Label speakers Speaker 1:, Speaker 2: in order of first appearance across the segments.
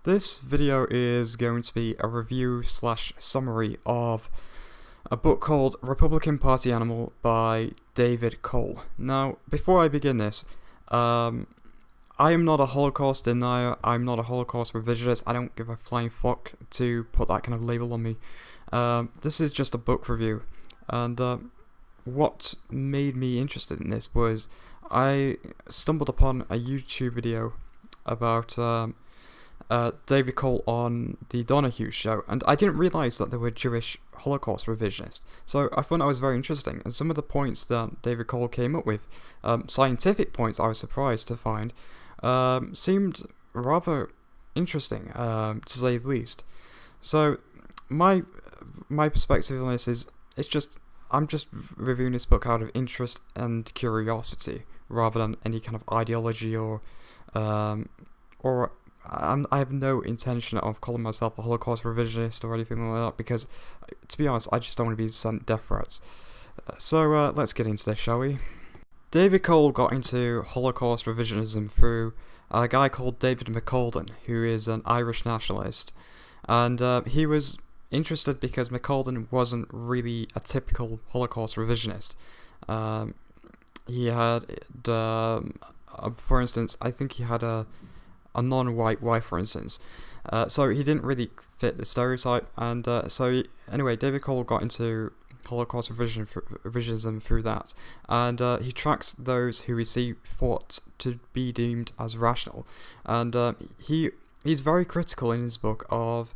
Speaker 1: This video is going to be a review slash summary of a book called Republican Party Animal by David Cole. Now, before I begin this, I am not a Holocaust denier, I'm not a Holocaust revisionist, I don't give a flying fuck to put that kind of label on me. This is just a book review, and what made me interested in this was I stumbled upon a YouTube video about David Cole on the Donahue show, and I didn't realise that there were Jewish Holocaust revisionists, so I thought that was very interesting, and some of the points that David Cole came up with, scientific points I was surprised to find, seemed rather interesting, to say the least. So my perspective on this is, I'm just reviewing this book out of interest and curiosity, rather than any kind of ideology or I have no intention of calling myself a Holocaust revisionist or anything like that, because, to be honest, I just don't want to be sent death threats. So let's get into this, shall we? David Cole got into Holocaust revisionism through a guy called David McCalden, who is an Irish nationalist, and he was interested because McCalden wasn't really a typical Holocaust revisionist. He had, for instance, I think he had a non-white wife, for instance, so he didn't really fit the stereotype, and anyway, David Cole got into Holocaust revisionism through that, and he tracks those who he thought to be deemed as rational, and he's very critical in his book of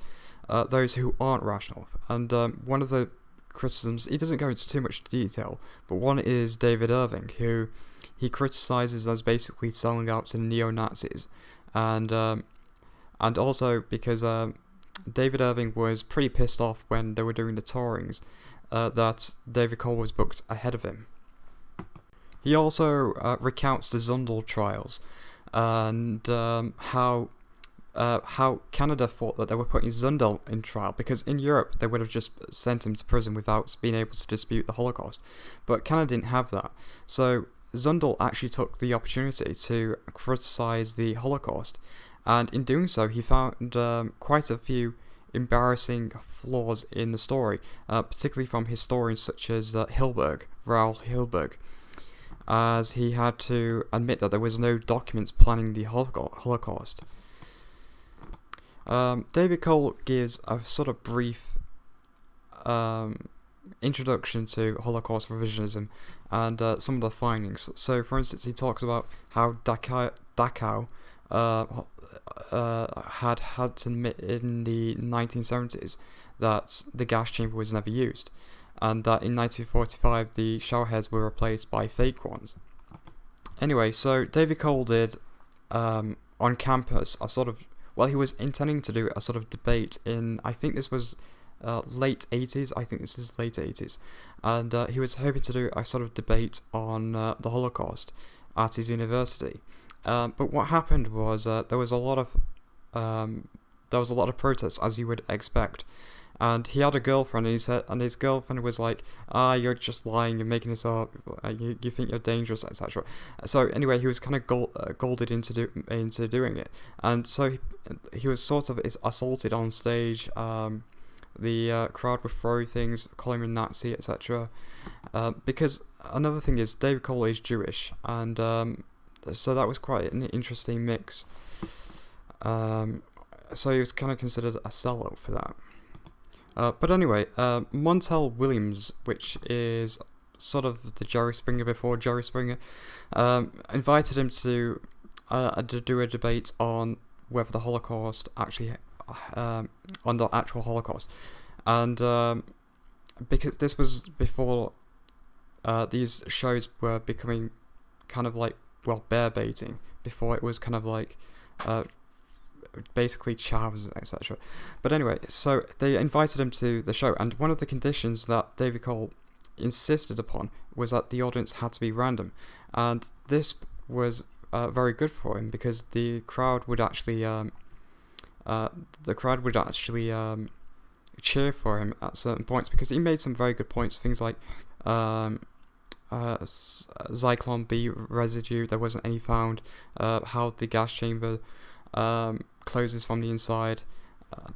Speaker 1: those who aren't rational, and one of the criticisms, he doesn't go into too much detail, but one is David Irving, who he criticizes as basically selling out to neo-Nazis. And also because David Irving was pretty pissed off when they were doing the tourings that David Cole was booked ahead of him. He also recounts the Zundel trials and how Canada thought that they were putting Zundel in trial, because in Europe they would have just sent him to prison without being able to dispute the Holocaust, but Canada didn't have that, so Zundel actually took the opportunity to criticize the Holocaust, and in doing so he found quite a few embarrassing flaws in the story, particularly from historians such as Raoul Hilberg, as he had to admit that there was no documents planning the Holocaust. David Cole gives a sort of brief introduction to Holocaust revisionism and some of the findings. So, for instance, he talks about how Dachau had to admit in the 1970s that the gas chamber was never used, and that in 1945 the showerheads were replaced by fake ones. Anyway, so David Cole did on campus he was intending to do a sort of debate in, I think this was late 80s, and he was hoping to do a sort of debate on the Holocaust at his university, but what happened was there was a lot of protests, as you would expect, and he had a girlfriend, and his girlfriend was like, you're just lying, you're making this up, you think you're dangerous, etc. So anyway, he was kind of golded into doing it, and so he was sort of assaulted on stage. The crowd would throw things, call him a Nazi, etc. Because another thing is, David Cole is Jewish, and so that was quite an interesting mix. So he was kind of considered a sellout for that. But anyway, Montel Williams, which is sort of the Jerry Springer before Jerry Springer, invited him to do a debate on whether the Holocaust actually, on the actual Holocaust, and because this was before these shows were becoming kind of like, well, bear baiting, before it was kind of like basically chows, etc. But anyway, so they invited him to the show, and one of the conditions that David Cole insisted upon was that the audience had to be random, and this was very good for him, because the crowd would actually cheer for him at certain points, because he made some very good points, things like Zyklon B residue, there wasn't any found, how the gas chamber closes from the inside,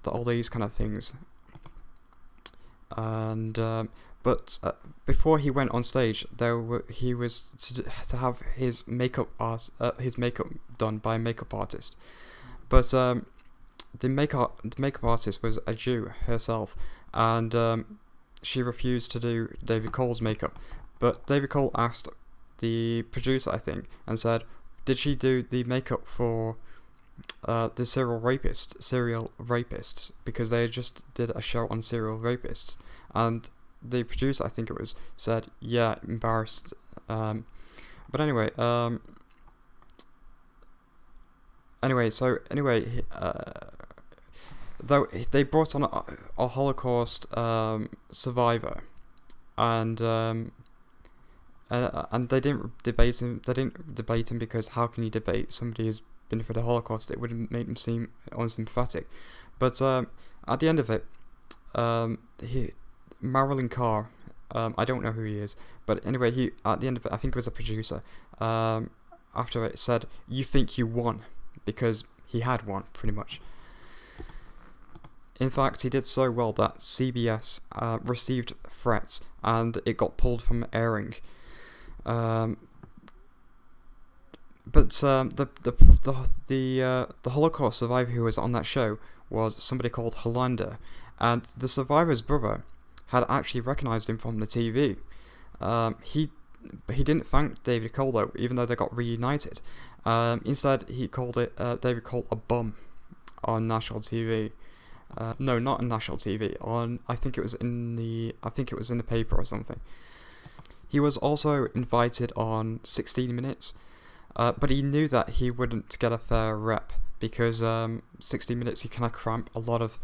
Speaker 1: all these kind of things. And but before he went on stage, he was to have his makeup done by a makeup artist, but the makeup artist was a Jew herself, and she refused to do David Cole's makeup. But David Cole asked the producer, I think, and said, did she do the makeup for the serial rapists, because they just did a show on serial rapists, and the producer, I think it was, said, yeah, embarrassed. But anyway, though they brought on a Holocaust survivor, and they didn't debate him. They didn't debate him because how can you debate somebody who's been through the Holocaust? It would make them seem unsympathetic. But at the end of it, Marilyn Carr, I don't know who he is, but anyway, he at the end of it, I think it was a producer. After it said, "You think you won," because he had won pretty much. In fact, he did so well that CBS received threats and it got pulled from airing. But the Holocaust survivor who was on that show was somebody called Hollander, and the survivor's brother had actually recognized him from the TV. He didn't thank David Cole though, even though they got reunited. Instead, he called David Cole a bum on national TV. No, not on national TV. I think it was in the paper or something. He was also invited on 16 Minutes, but he knew that he wouldn't get a fair rep because 16 Minutes you kind of cramp a lot of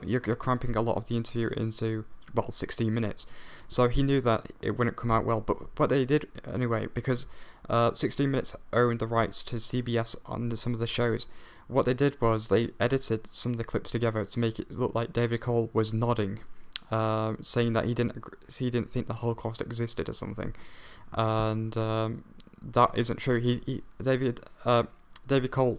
Speaker 1: you're cramping a lot of the interview into 16 minutes. So he knew that it wouldn't come out well, but what they did anyway, because 16 Minutes owned the rights to CBS on some of the shows. What they did was they edited some of the clips together to make it look like David Cole was nodding, saying that he didn't think the Holocaust existed or something, and that isn't true. David Cole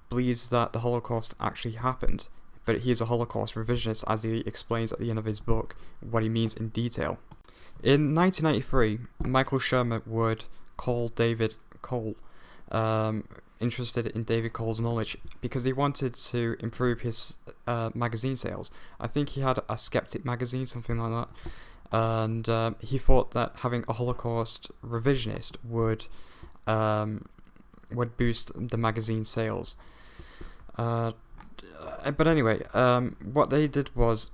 Speaker 1: believes that the Holocaust actually happened, but he's a Holocaust revisionist, as he explains at the end of his book what he means in detail. In 1993, Michael Shermer would call David Cole interested in David Cole's knowledge because he wanted to improve his magazine sales. I think he had a Skeptic magazine, something like that, and he thought that having a Holocaust revisionist would boost the magazine sales. But anyway, what they did was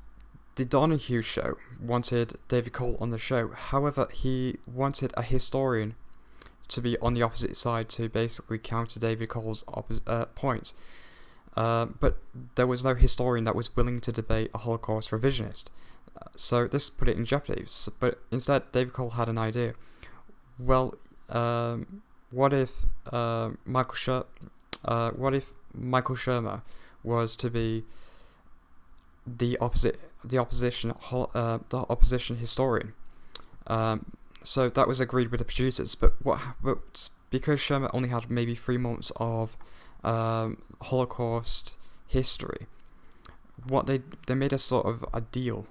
Speaker 1: the Donahue show wanted David Cole on the show. However, he wanted a historian to be on the opposite side to basically counter David Cole's points. But there was no historian that was willing to debate a Holocaust revisionist. So this put it in jeopardy. But instead, David Cole had an idea. Well, what if Michael Shermer was to be the opposition historian? So that was agreed with the producers, but because Shermer only had maybe 3 months of Holocaust history, what they made a sort of a deal,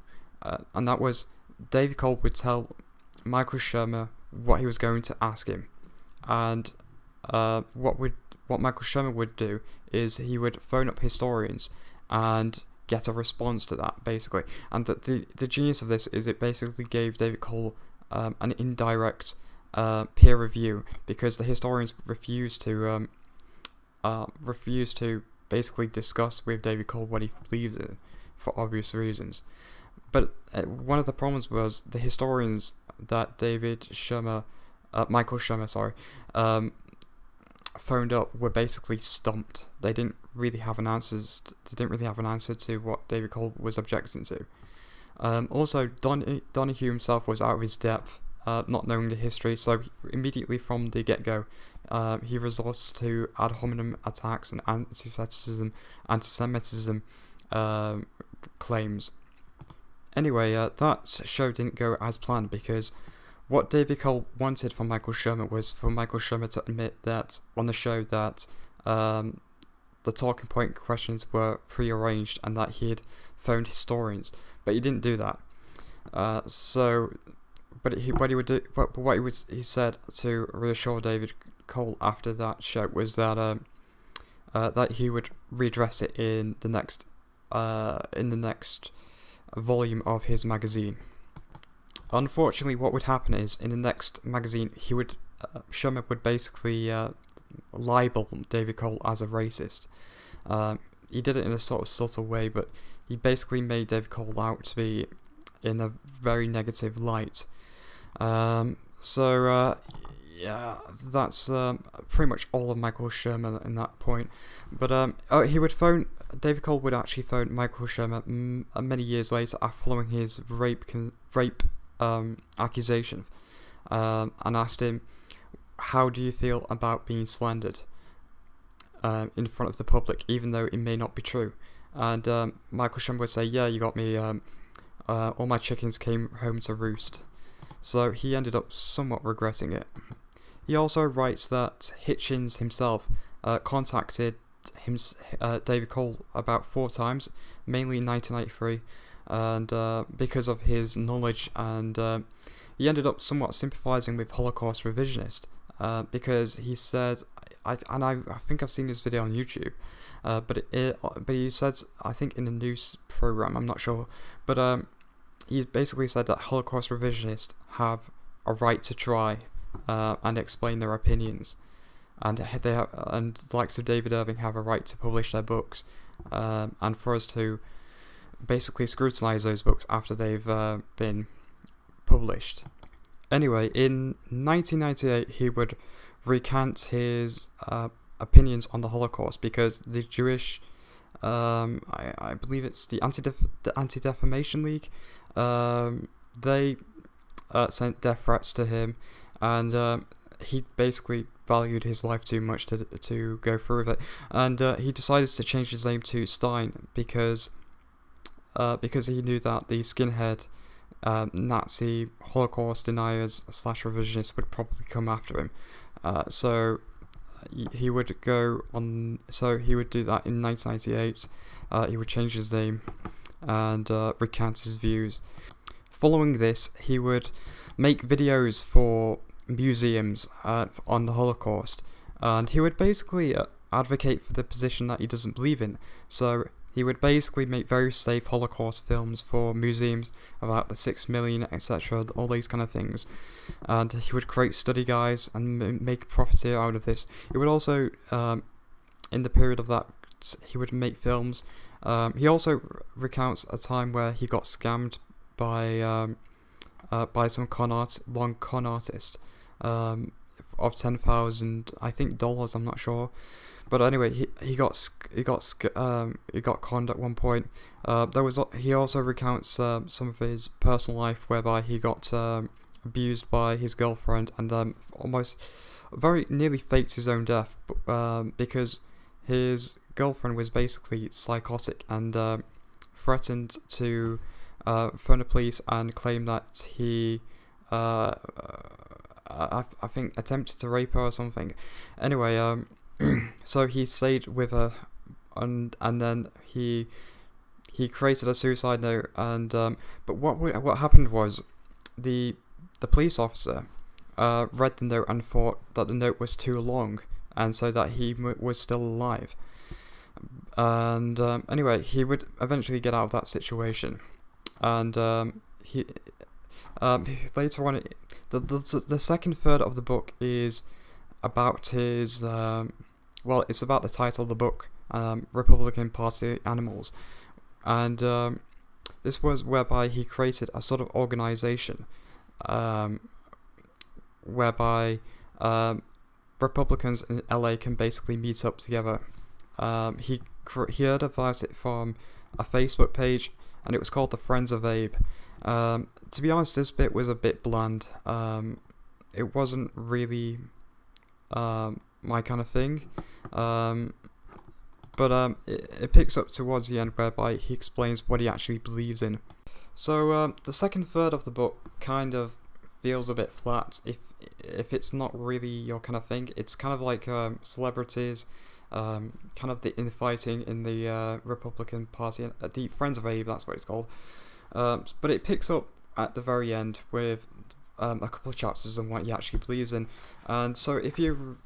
Speaker 1: and that was David Cole would tell Michael Shermer what he was going to ask him, and what Michael Shermer would do is he would phone up historians and get a response to that, basically. And the genius of this is it basically gave David Cole an indirect peer review, because the historians refused to basically discuss with David Cole what he believes in, for obvious reasons. But one of the problems was the historians that Michael Shermer, phoned up were basically stumped. They didn't really have an answer to what David Cole was objecting to. Also, Donahue himself was out of his depth, not knowing the history, so immediately from the get-go, he resorts to ad hominem attacks and anti-Semitism claims. Anyway, that show didn't go as planned, because what David Cole wanted from Michael Shermer was for Michael Shermer to admit that on the show that the talking point questions were prearranged and that he had phoned historians, but he didn't do that. He said to reassure David Cole after that show was that that he would redress it in the next volume of his magazine. Unfortunately, what would happen is in the next magazine, Shermer would basically libel David Cole as a racist. He did it in a sort of subtle way, but he basically made David Cole out to be in a very negative light. Yeah, that's pretty much all of Michael Shermer in that point. But David Cole would actually phone Michael Shermer many years later following his rape accusation, and asked him, how do you feel about being slandered in front of the public, even though it may not be true? And Michael Shermer would say, yeah, you got me, all my chickens came home to roost. So he ended up somewhat regretting it. He also writes that Hitchens himself contacted David Cole about 4 times, mainly in 1993, and because of his knowledge, and he ended up somewhat sympathizing with Holocaust revisionist, because he said, I think I've seen this video on YouTube, but he said, I think in a news program, I'm not sure, but he basically said that Holocaust revisionists have a right to try and explain their opinions, and the likes of David Irving have a right to publish their books, and for us to basically scrutinize those books after they've been published. Anyway, in 1998, he would recant his opinions on the Holocaust because the Jewish, I believe it's the Anti-Defamation League, they sent death threats to him, and he basically valued his life too much to go through with it, and he decided to change his name to Stein because he knew that the skinhead Nazi Holocaust deniers / revisionists would probably come after him. So he would go on. So he would do that in 1998. He would change his name and recant his views. Following this, he would make videos for museums on the Holocaust, and he would basically advocate for the position that he doesn't believe in. So he would basically make very safe Holocaust films for museums about the 6 million, etc., all these kind of things. And he would create study guides and make profiteer out of this. He would also, in the period of that, he would make films. He also recounts a time where he got scammed by some con artist of $10,000, I think dollars. I'm not sure. But anyway, he got conned at one point. He also recounts some of his personal life, whereby he got abused by his girlfriend and almost very nearly faked his own death because his girlfriend was basically psychotic and threatened to phone the police and claim that he I think attempted to rape her or something. Anyway, so he stayed with her, and then he created a suicide note, and but what happened was the police officer read the note and thought that the note was too long, and so that he was still alive. And anyway, he would eventually get out of that situation, and he later on, the second third of the book is about his it's about the title of the book, Republican Party Animals, and this was whereby he created a sort of organization whereby Republicans in LA can basically meet up together. He heard about it from a Facebook page, and it was called the Friends of Abe. To be honest, this bit was a bit bland. It wasn't really my kind of thing, but it picks up towards the end, whereby he explains what he actually believes in. So the second third of the book kind of feels a bit flat if it's not really your kind of thing. It's kind of like celebrities, kind of the infighting in the Republican Party, the Friends of Abe, that's what it's called. But it picks up at the very end with a couple of chapters on what he actually believes in, and so if you're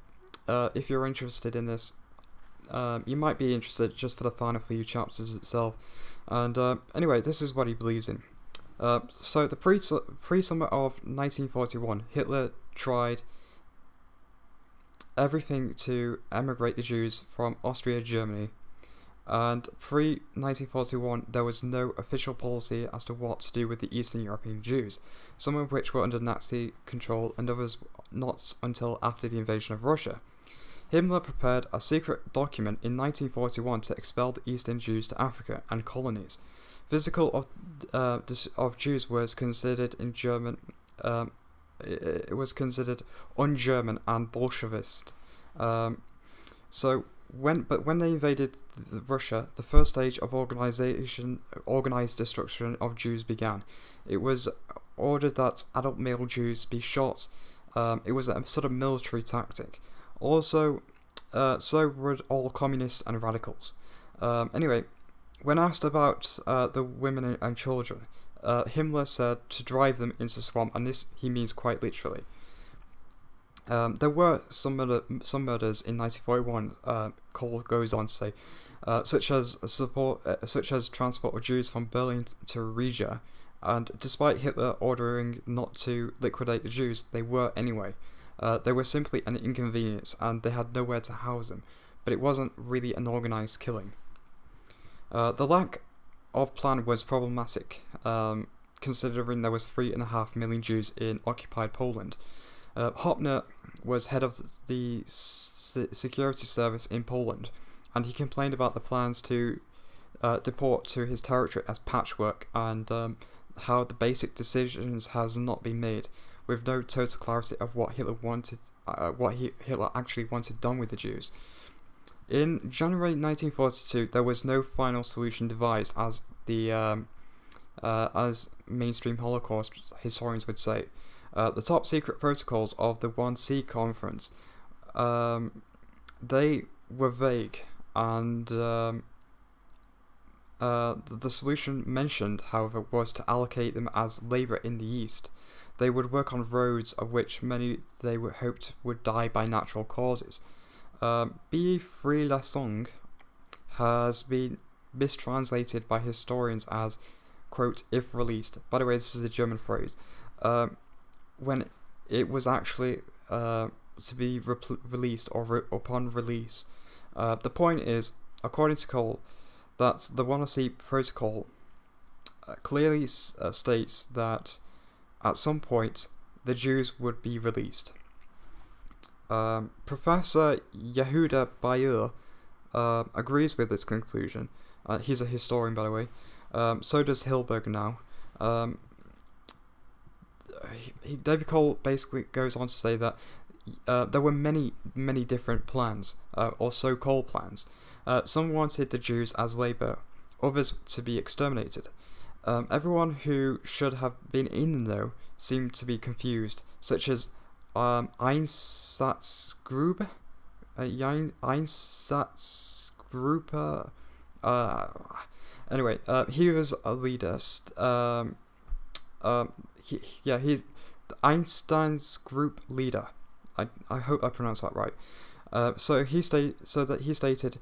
Speaker 1: interested in this, you might be interested just for the final few chapters itself. And anyway, this is what he believes in. So the pre-summer of 1941, Hitler tried everything to emigrate the Jews from Austria, Germany. And pre-1941, there was no official policy as to what to do with the Eastern European Jews, some of which were under Nazi control and others not until after the invasion of Russia. Himmler prepared a secret document in 1941 to expel the Eastern Jews to Africa and colonies. Physical of Jews was considered in German. It was considered un-German and Bolshevist. When they invaded Russia, the first stage of organized destruction of Jews began. It was ordered that adult male Jews be shot. It was a sort of military tactic. Also, so would all communists and radicals. Anyway, when asked about the women and children, Himmler said to drive them into the swamp, and this he means quite literally. There were some murders in 1941. Cole goes on to say, such as transport of Jews from Berlin to Riga, and despite Hitler ordering not to liquidate the Jews, they were anyway. They were simply an inconvenience, and they had nowhere to house them. But it wasn't really an organized killing. The lack of plan was problematic, considering there was 3.5 million Jews in occupied Poland. Hopner was head of the security service in Poland, and he complained about the plans to deport to his territory as patchwork, and how the basic decisions has not been made, with no total clarity of what Hitler actually wanted done with the Jews. In January 1942, there was no final solution devised, as mainstream Holocaust historians would say. The top secret protocols of the 1C conference, they were vague, and the solution mentioned, however, was to allocate them as labour in the East. They would work on roads, of which many they hoped would die by natural causes. Befreilassung has been mistranslated by historians as, quote, if released. By the way, this is a German phrase. When it was actually to be released or upon release. The point is, according to Cole, that the Wannsee Protocol clearly states that at some point the Jews would be released. Professor Yehuda Bayur agrees with this conclusion. He's a historian, by the way. So does Hilberg now. David Cole basically goes on to say that there were many different plans, or so-called plans. Some wanted the Jews as labour, others to be exterminated. Everyone who should have been in the know seemed to be confused, such as Einsatzgruppe. Anyway, he was a leader. He's the Einstein's group leader. I hope I pronounced that right. So he stated,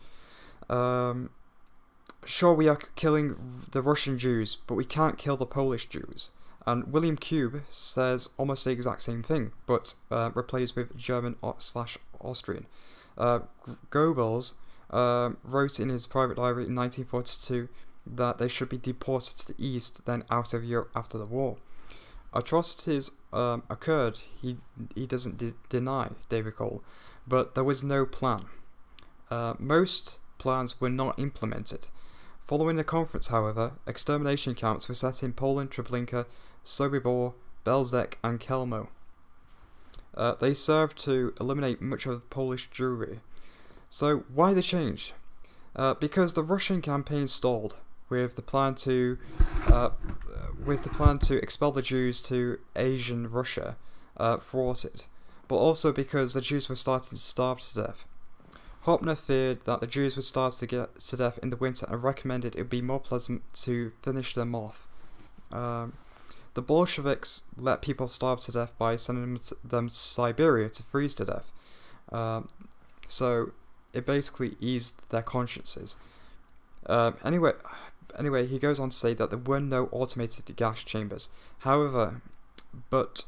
Speaker 1: sure, we are killing the Russian Jews, but we can't kill the Polish Jews. And William Cube says almost the exact same thing, but replaced with German/Austrian. Goebbels wrote in his private diary in 1942 that they should be deported to the East, then out of Europe after the war. Atrocities occurred, he doesn't deny, David Cole, but there was no plan. Most plans were not implemented. Following the conference, however, extermination camps were set in Poland, Treblinka, Sobibor, Belzec and Kelmo. They served to eliminate much of the Polish Jewry. So why the change? Because the Russian campaign stalled, with the plan to with the plan to expel the Jews to Asian Russia, thwarted, but also because the Jews were starting to starve to death. Hoppner feared that the Jews would starve to get to death in the winter and recommended it would be more pleasant to finish them off. The Bolsheviks let people starve to death by sending them to Siberia to freeze to death. So it basically eased their consciences. Anyway, he goes on to say that there were no automated gas chambers. However, but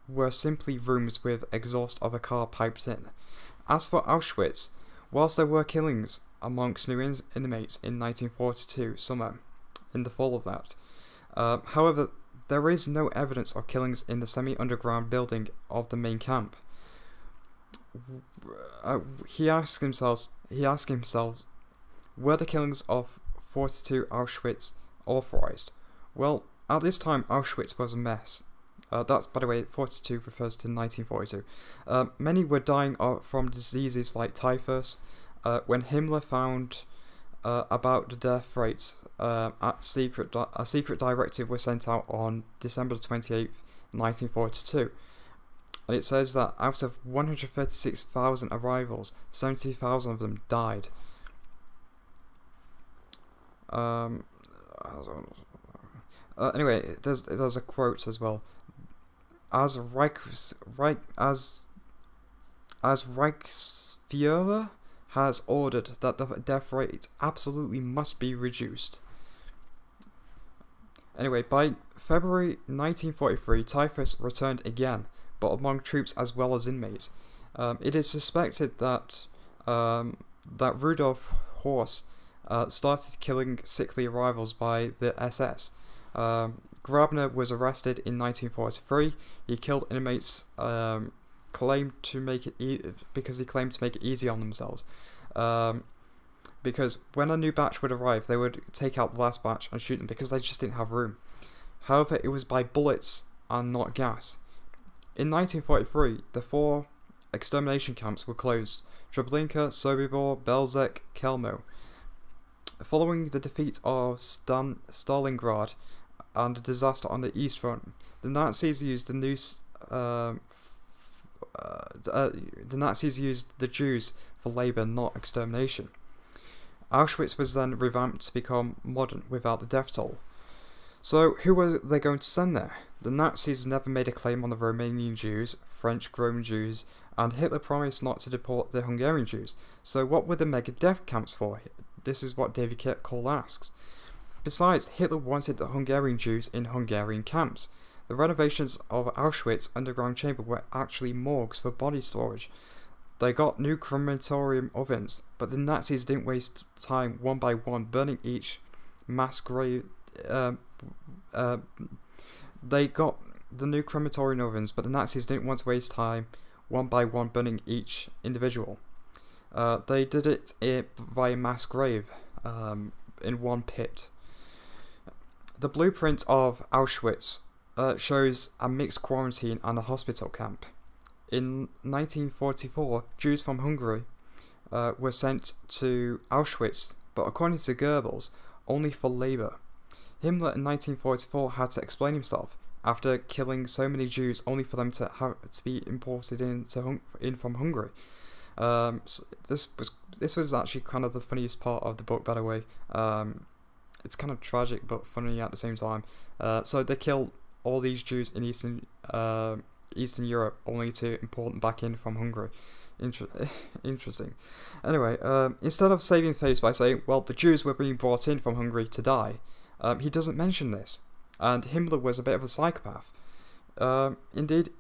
Speaker 1: were simply rooms with exhaust of a car piped in. As for Auschwitz, whilst there were killings amongst new inmates in 1942 summer, in the fall of that, however, there is no evidence of killings in the semi-underground building of the main camp. He asked himself, were the killings of 42 Auschwitz authorized? Well, at this time, Auschwitz was a mess. That's, by the way, 42 refers to 1942. Many were dying from diseases like typhus. When Himmler found about the death rates, a secret directive was sent out on December 28th, 1942. And it says that out of 136,000 arrivals, 70,000 of them died. Anyway, there's a quote as well. As Reichsführer has ordered that the death rate absolutely must be reduced. Anyway, by February 1943, typhus returned again, but among troops as well as inmates. It is suspected that Rudolf Horst started killing sickly arrivals by the SS. Grabner was arrested in 1943. He killed inmates because he claimed to make it easy on themselves. Because when a new batch would arrive, they would take out the last batch and shoot them because they just didn't have room. However, it was by bullets and not gas. In 1943, the 4 extermination camps were closed: Treblinka, Sobibor, Belzec, Kelmo. Following the defeat of Stalingrad and the disaster on the East Front, the Nazis used the Jews for labour, not extermination. Auschwitz was then revamped to become modern without the death toll. So, who were they going to send there? The Nazis never made a claim on the Romanian Jews, French-grown Jews, and Hitler promised not to deport the Hungarian Jews. So what were the mega death camps for? This is what David Cole asks. Besides, Hitler wanted the Hungarian Jews in Hungarian camps. The renovations of Auschwitz underground chamber were actually morgues for body storage. They got new crematorium ovens, but the Nazis didn't waste time one by one burning each mass grave. They got the new crematorium ovens, but the Nazis didn't want to waste time one by one burning each individual. They did it via mass grave in one pit. The blueprint of Auschwitz shows a mixed quarantine and a hospital camp. In 1944, Jews from Hungary were sent to Auschwitz, but according to Goebbels, only for labour. Himmler in 1944 had to explain himself after killing so many Jews, only for them to be imported in from Hungary. So this was actually kind of the funniest part of the book, by the way. It's kind of tragic but funny at the same time. So they killed all these Jews in Eastern Europe, only to import them back in from Hungary. Interesting. Anyway, instead of saving face by saying, well, the Jews were being brought in from Hungary to die, he doesn't mention this. And Himmler was a bit of a psychopath. Indeed,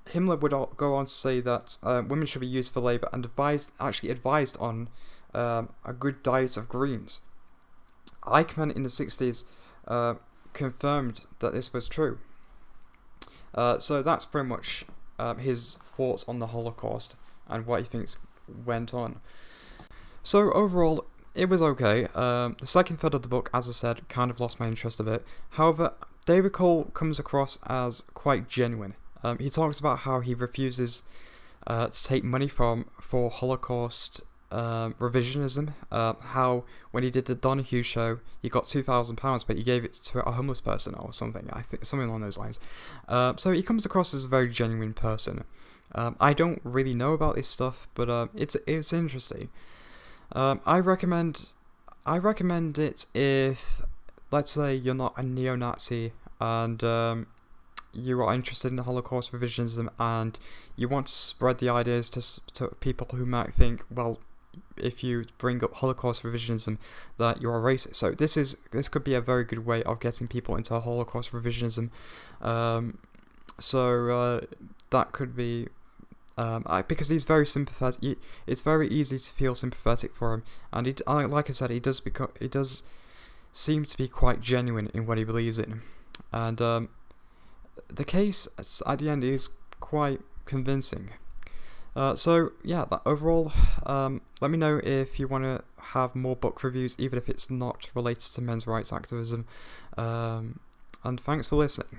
Speaker 1: Himmler would go on to say that women should be used for labour and advised on a good diet of greens. Eichmann in the 60s confirmed that this was true. So that's pretty much his thoughts on the Holocaust and what he thinks went on. So overall, it was okay. The second third of the book, as I said, kind of lost my interest a bit. However, David Cole comes across as quite genuine. He talks about how he refuses to take money for Holocaust revisionism. How when he did the Donahue show, he got £2,000, but he gave it to a homeless person or something. I think something along those lines. So he comes across as a very genuine person. I don't really know about this stuff, but it's interesting. I recommend it if, let's say, you're not a neo-Nazi and you are interested in Holocaust revisionism and you want to spread the ideas to people who might think, well, if you bring up Holocaust revisionism, that you're a racist. So this could be a very good way of getting people into Holocaust revisionism. That could be because he's very sympathetic. It's very easy to feel sympathetic for him, and like I said, he does seem to be quite genuine in what he believes in, and the case at the end is quite convincing. So yeah, overall, let me know if you want to have more book reviews, even if it's not related to men's rights activism. And thanks for listening.